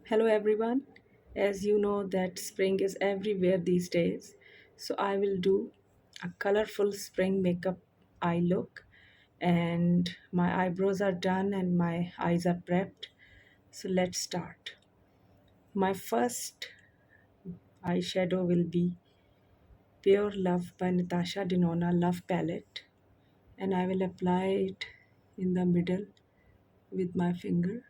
Hello everyone. As you know that spring is everywhere these days. So I will do a colorful spring makeup eye look and my eyebrows are done and my eyes are prepped. So let's start. My first eyeshadow will be Pure Love by Natasha Denona Love Palette and I will apply it in the middle with my finger.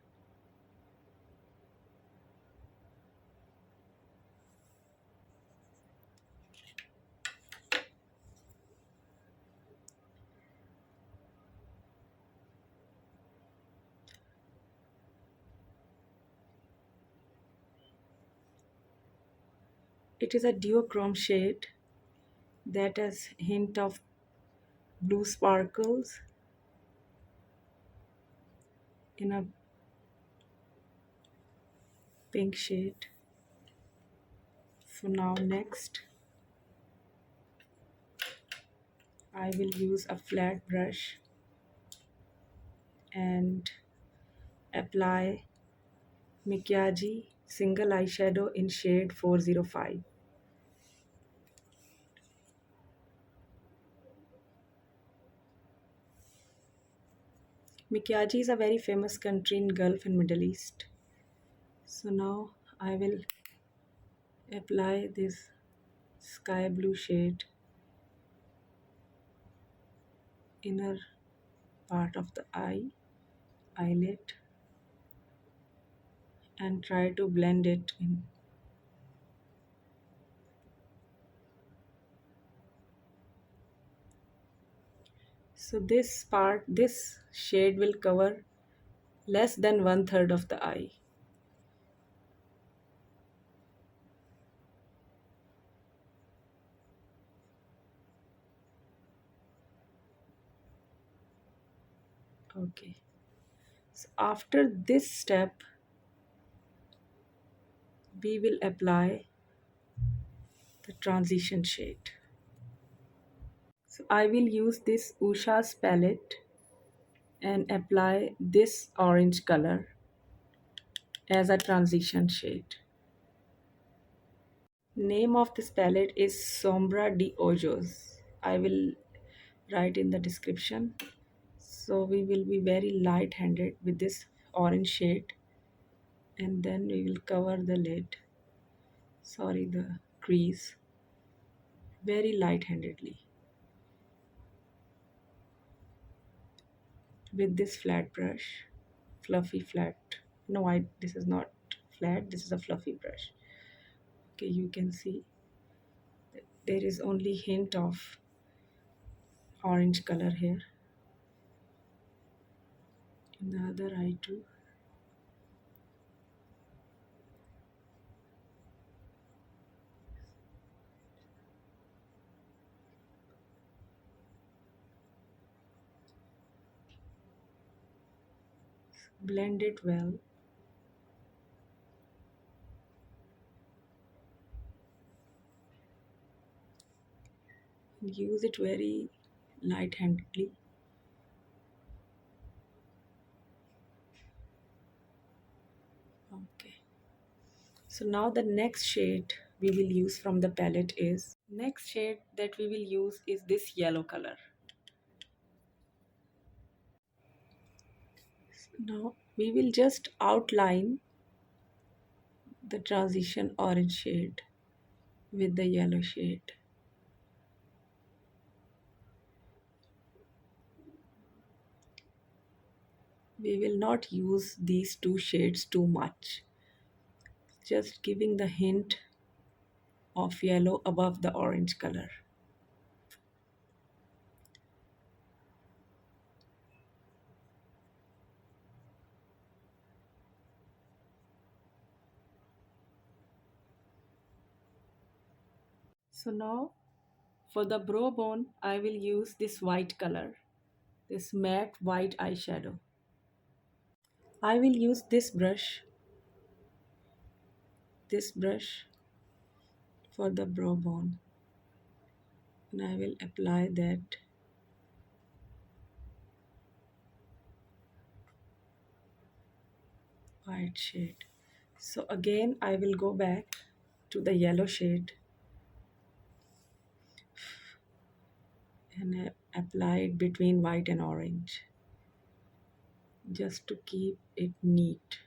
It is a duochrome shade that has hint of blue sparkles in a pink shade. So now next I will use a flat brush and apply Mikyagi single eyeshadow in shade 405. Mikyagi is a very famous country in Gulf and Middle East. So now I will apply this sky blue shade inner part of the eyelid and try to blend it in. So this shade will cover less than one third of the eye. Okay. So after this step, we will apply the transition shade. So I will use this Usha's palette and apply this orange color as a transition shade. Name of this palette is Sombra de Ojos. I will write in the description. So we will be very light handed with this orange shade and then we will cover the lid, the crease, very light handedly with this flat brush, fluffy flat. No, this is not flat, this is a fluffy brush. Okay, you can see there is only hint of orange color here in the other eye too. Blend it well. Use it very light handedly. Okay. So now the next shade we will use from the palette is next shade that we will use is this yellow color. So now we will just outline the transition orange shade with the yellow shade. We will not use these two shades too much, just giving the hint of yellow above the orange color. So now for the brow bone, I will use this white color, this matte white eyeshadow. I will use this brush for the brow bone, and I will apply that white shade. So again, I will go back to the yellow shade and apply it between white and orange just to keep it neat.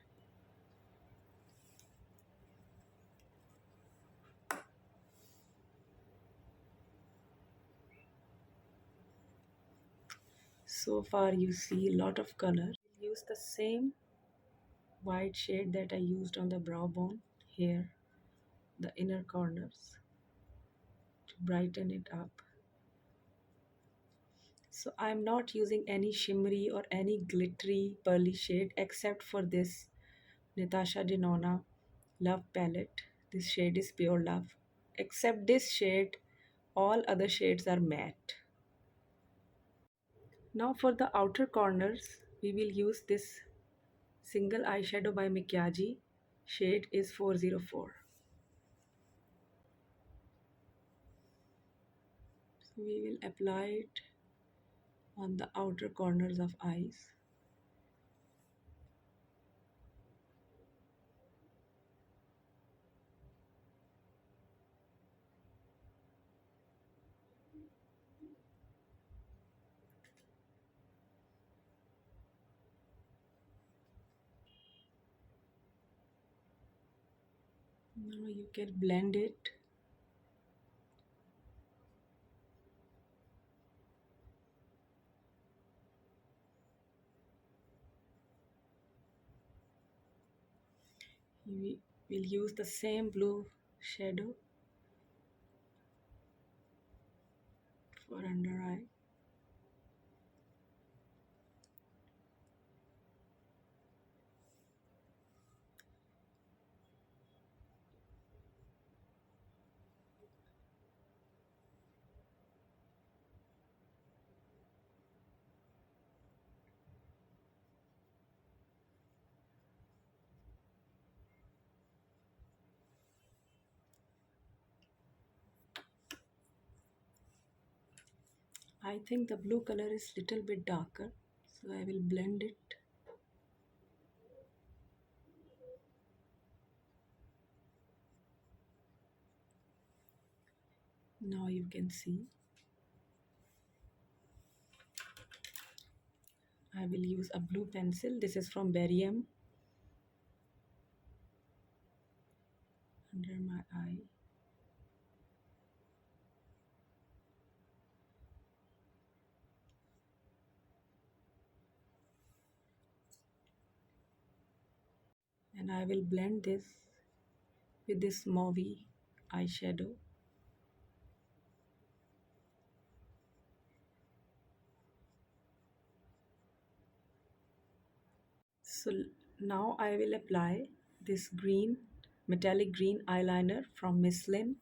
So far you see a lot of color. Use the same white shade that I used on the brow bone here, the inner corners, to brighten it up. So I'm not using any shimmery or any glittery pearly shade except for this Natasha Denona Love Palette. This shade is Pure Love. Except this shade, all other shades are matte. Now for the outer corners, we will use this single eyeshadow by Mikyagi. Shade is 404. So we will apply it on the outer corners of eyes. Now you can blend it. We will use the same blue shadow for under eye. I think the blue color is little bit darker, so I will blend it. Now you can see. I will use a blue pencil. This is from Barium under my eye. And I will blend this with this mauve eyeshadow. So now I will apply this green, metallic green eyeliner from Miss Lynn.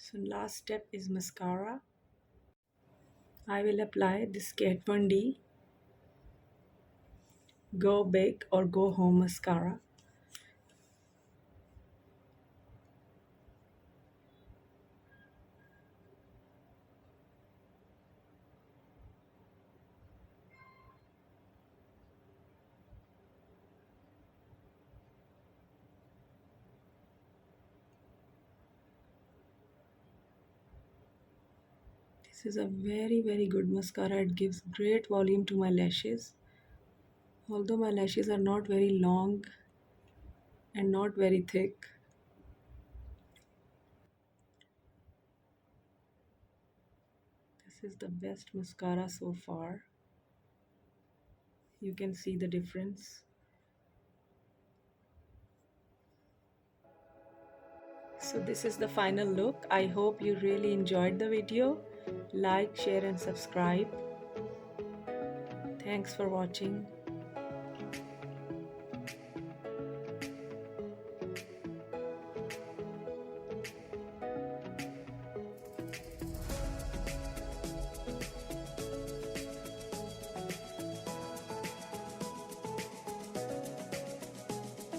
So last step is mascara. I will apply this Kat Von D Go Big or Go Home mascara. This is a very good mascara. It gives great volume to my lashes. Although my lashes are not very long and not very thick, this is the best mascara so far. You can see the difference. So this is the final look. I hope you really enjoyed the video. Like, share and subscribe. Thanks for watching.